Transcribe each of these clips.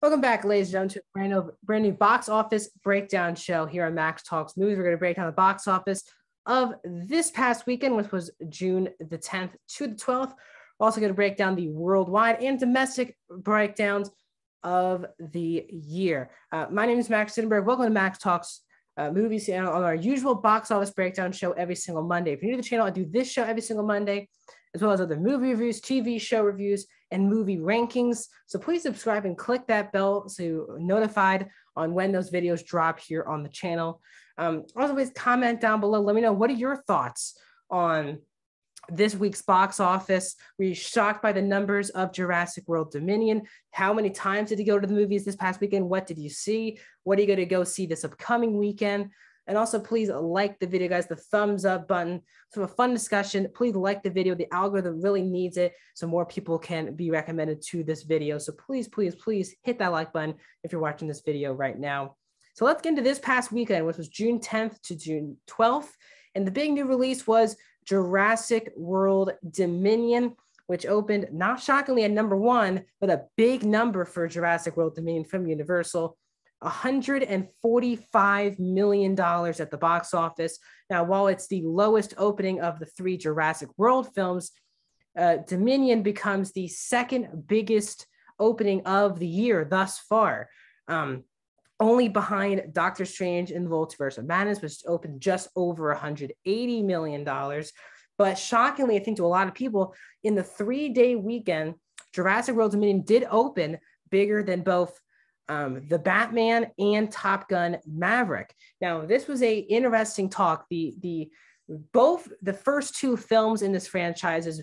Welcome back, ladies and gentlemen, to a brand new box office breakdown show here on Max Talks Movies. We're going to break down the box office of this past weekend, which was June the 10th to the 12th. We're also going to break down the worldwide and domestic breakdowns of the year. My name is Max Sittenberg. Welcome to Max Talks Movies on our usual box office breakdown show every single Monday. If you're new to the channel, I do this show every single Monday, as well as other movie reviews, TV show reviews, and movie rankings. So please subscribe and click that bell so you're notified on when those videos drop here on the channel. Always comment down below. Let me know, what are your thoughts on this week's box office? Were you shocked by the numbers of Jurassic World Dominion? How many times did you go to the movies this past weekend? What did you see? What are you going to go see this upcoming weekend? And also, please like the video, guys, the thumbs up button. So a fun discussion. Please like the video. The algorithm really needs it so more people can be recommended to this video. So please, please, please hit that like button if you're watching this video right now. So let's get into this past weekend, which was June 10th to June 12th. And the big new release was Jurassic World Dominion, which opened, not shockingly, at number one, but a big number for Jurassic World Dominion from Universal. $145 million at the box office. Now, while it's the lowest opening of the three Jurassic World films, Dominion becomes the second biggest opening of the year thus far, only behind Doctor Strange in the Multiverse of Madness, which opened just over $180 million. But shockingly, I think to a lot of people, in the 3-day weekend, Jurassic World Dominion did open bigger than both the Batman and Top Gun Maverick. Now, this was a interesting talk. Both the first two films in this franchise,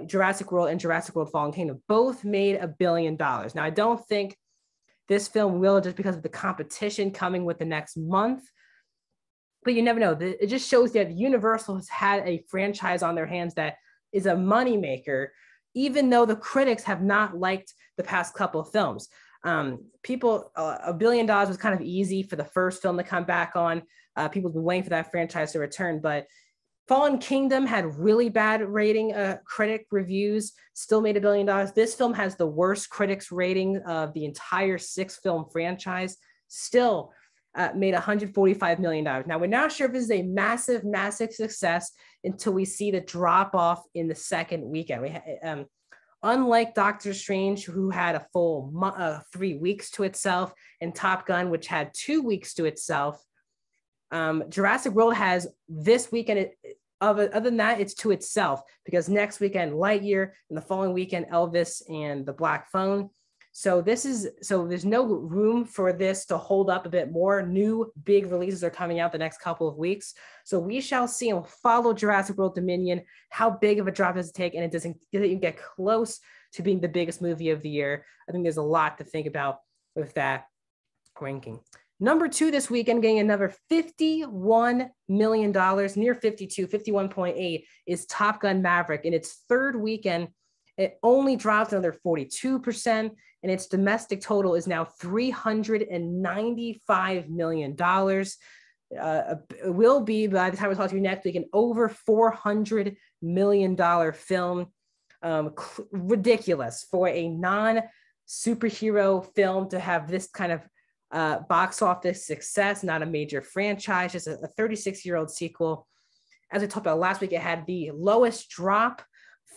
Jurassic World and Jurassic World Fallen Kingdom, both made $1 billion. Now, I don't think this film will, just because of the competition coming with the next month, but you never know. It just shows that Universal has had a franchise on their hands that is a moneymaker, even though the critics have not liked the past couple of films. $1 billion was kind of easy for the first film to come back on. People have been waiting for that franchise to return, but Fallen Kingdom had really bad rating, critic reviews, still made $1 billion. This film has the worst critics rating of the entire 6-film franchise, still made $145 million. Now, we're not sure if this is a massive, massive success until we see the drop off in the second weekend. Unlike Doctor Strange, who had a full 3 weeks to itself, and Top Gun, which had 2 weeks to itself, Jurassic World has this weekend. Other than that, it's to itself, because next weekend, Lightyear, and the following weekend, Elvis and the Black Phone. So there's no room for this to hold up a bit more. New big releases are coming out the next couple of weeks. So we shall see, and we'll follow Jurassic World Dominion. How big of a drop does it take? And it doesn't even get close to being the biggest movie of the year. I think there's a lot to think about with that ranking. Number 2 this weekend, getting another $51 million, near 52, 51.8, is Top Gun Maverick. In its third weekend, it only dropped another 42%, and its domestic total is now $395 million. It will be, by the time we talk to you next week, an over $400 million film. Ridiculous for a non-superhero film to have this kind of box office success, not a major franchise, just a 36-year-old sequel. As we talked about last week, it had the lowest drop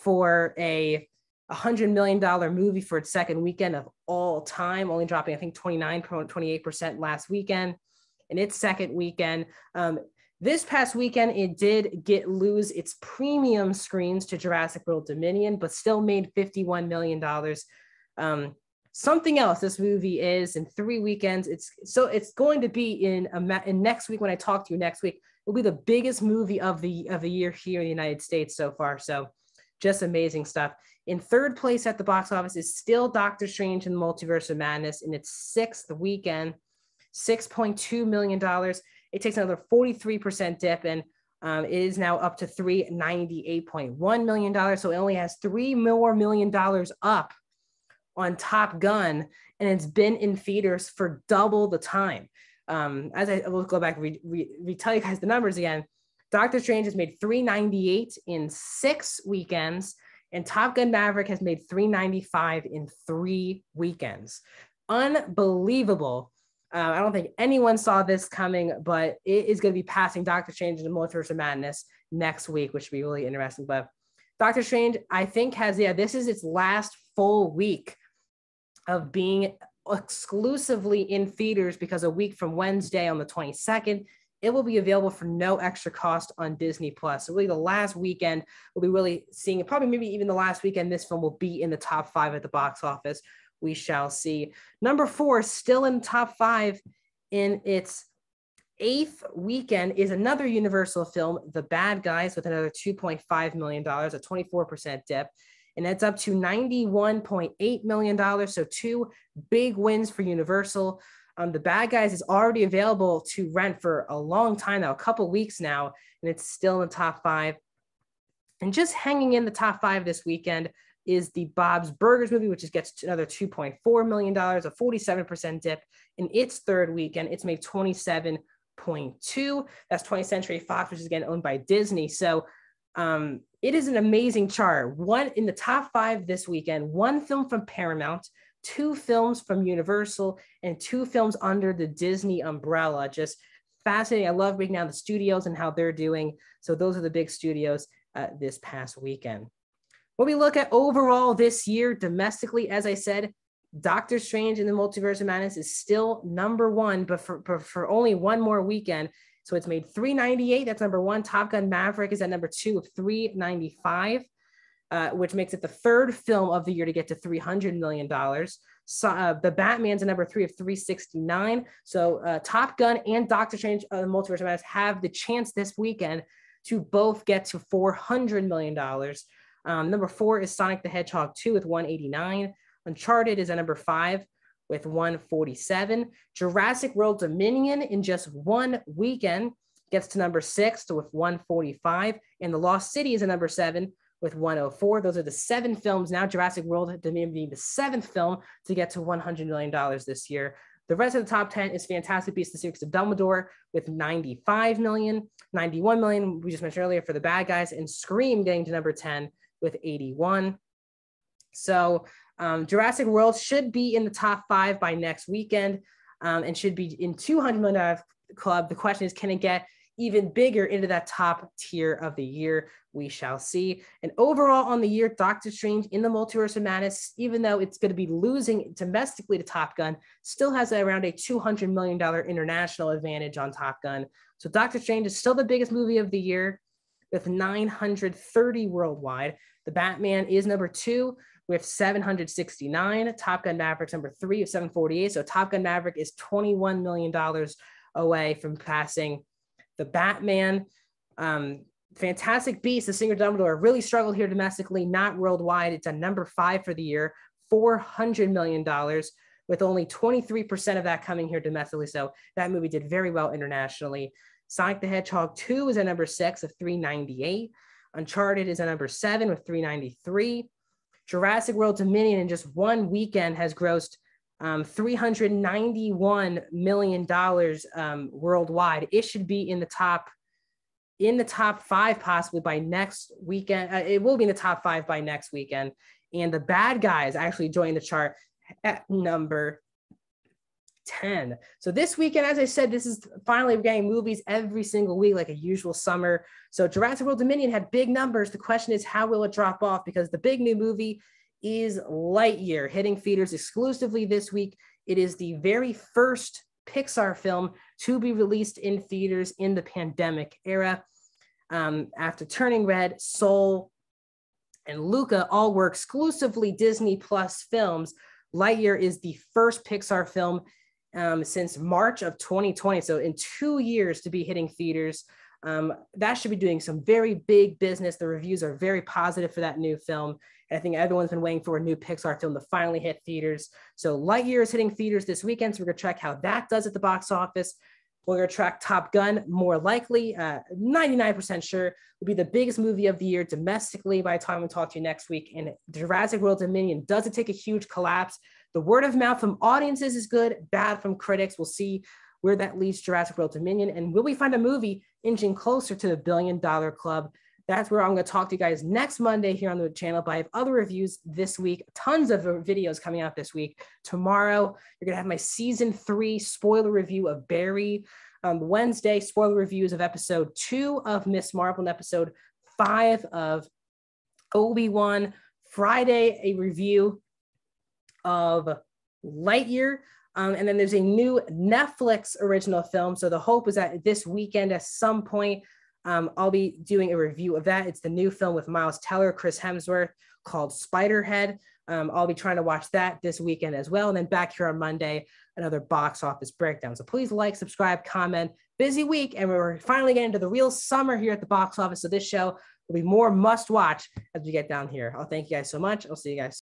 for a $100 million movie for its second weekend of all time, only dropping, I think, 28% last weekend in its second weekend. This past weekend, it did lose its premium screens to Jurassic World Dominion, but still made $51 million. Something else this movie is in 3 weekends. It's going to be in next week. When I talk to you next week, it'll be the biggest movie of the year here in the United States so far. So just amazing stuff. In third place at the box office is still Doctor Strange in the Multiverse of Madness in its 6th weekend, $6.2 million. It takes another 43% dip, and it is now up to $398.1 million. So it only has $3 more million up on Top Gun, and it's been in theaters for double the time. As I will go back and retell you guys the numbers again. Doctor Strange has made $398 in 6 weekends, and Top Gun Maverick has made $395 in 3 weekends. unbelievable. I don't think anyone saw this coming, but it is going to be passing Doctor Strange in the Multiverse of Madness next week, which should be really interesting. But Doctor Strange, I think, this is its last full week of being exclusively in theaters, because a week from Wednesday on the 22nd, it will be available for no extra cost on Disney Plus. So really the last weekend we'll be really seeing it, probably maybe even the last weekend this film will be in the top 5 at the box office. We shall see. Number 4, still in the top 5 in its 8th weekend, is another Universal film, The Bad Guys, with another $2.5 million, a 24% dip. And that's up to $91.8 million. So 2 big wins for Universal. The Bad Guys is already available to rent for a long time now, a couple weeks now, and it's still in the top 5. And just hanging in the top 5 this weekend is the Bob's Burgers movie, which gets another $2.4 million, a 47% dip. In its 3rd weekend, it's made 27.2. That's 20th Century Fox, which is again owned by Disney. So it is an amazing chart. One in the top 5 this weekend, 1 film from Paramount, 2 films from Universal, and 2 films under the Disney umbrella. Just fascinating. I love breaking down the studios and how they're doing. So those are the big studios this past weekend. When we look at overall this year domestically, as I said, Doctor Strange in the Multiverse of Madness is still number 1, but for only 1 more weekend. So it's made $398. That's number 1. Top Gun Maverick is at number 2 with $395, which makes it the 3rd film of the year to get to $300 million. So the Batman's at number 3 of $369. So Top Gun and Doctor Strange the Multiverse of Madness have the chance this weekend to both get to $400 million. Number 4 is Sonic the Hedgehog 2 with $189. Uncharted is at number 5 with $147. Jurassic World Dominion in just 1 weekend gets to number 6 with $145. And The Lost City is at number 7 with $104. Those are the 7 films now. Jurassic World Dominion being the 7th film to get to $100 million this year. The rest of the top 10 is Fantastic Beasts: The Secrets of Dumbledore with $95 million, $91 million, we just mentioned earlier, for The Bad Guys, and Scream getting to number 10 with $81. So Jurassic World should be in the top 5 by next weekend and should be in $200 million club. The question is, can it get even bigger into that top tier of the year? We shall see. And overall on the year, Doctor Strange in the Multiverse of Madness, even though it's going to be losing domestically to Top Gun, still has around a $200 million international advantage on Top Gun. So Doctor Strange is still the biggest movie of the year with 930 worldwide. The Batman is number 2 with 769. Top Gun Maverick's number 3 with 748. So Top Gun Maverick is $21 million away from passing the Batman. Fantastic Beasts: The Secrets of Dumbledore really struggled here domestically, not worldwide. It's at number 5 for the year, $400 million, with only 23% of that coming here domestically. So that movie did very well internationally. Sonic the Hedgehog 2 is at number 6 of $398. Uncharted is at number 7 with $393. Jurassic World Dominion in just 1 weekend has grossed $391 million worldwide. It should be in the top 5 possibly by next weekend. It will be in the top 5 by next weekend. And The Bad Guys actually joined the chart at number 10. So this weekend, as I said, this is finally getting movies every single week like a usual summer. So Jurassic World Dominion had big numbers. The question is, how will it drop off? Because the big new movie is Lightyear, hitting theaters exclusively this week. It is the very first Pixar film to be released in theaters in the pandemic era. After Turning Red, Soul, and Luca all were exclusively Disney Plus films, Lightyear is the first Pixar film since March of 2020. So in 2 years to be hitting theaters, that should be doing some very big business. The reviews are very positive for that new film. And I think everyone's been waiting for a new Pixar film to finally hit theaters. So Lightyear is hitting theaters this weekend. So we're going to track how that does at the box office. We're going to track Top Gun, more likely, 99% sure, will be the biggest movie of the year domestically by the time we talk to you next week. And Jurassic World Dominion, does it take a huge collapse? The word of mouth from audiences is good, bad from critics. We'll see where that leads Jurassic World Dominion. And will we find a movie inching closer to the $1 billion club That's where I'm going to talk to you guys next Monday here on the channel. But I have other reviews this week, tons of videos coming out this week. Tomorrow, you're going to have my season 3 spoiler review of Barry. Wednesday, spoiler reviews of episode 2 of Miss Marvel and episode 5 of Obi-Wan. Friday, a review of Lightyear. And then there's a new Netflix original film. So the hope is that this weekend at some point, I'll be doing a review of that. It's the new film with Miles Teller, Chris Hemsworth, called Spiderhead. I'll be trying to watch that this weekend as well. And then back here on Monday, another box office breakdown. So please like, subscribe, comment. Busy week. And we're finally getting into the real summer here at the box office. So this show will be more must watch as we get down here. I'll thank you guys so much. I'll see you guys.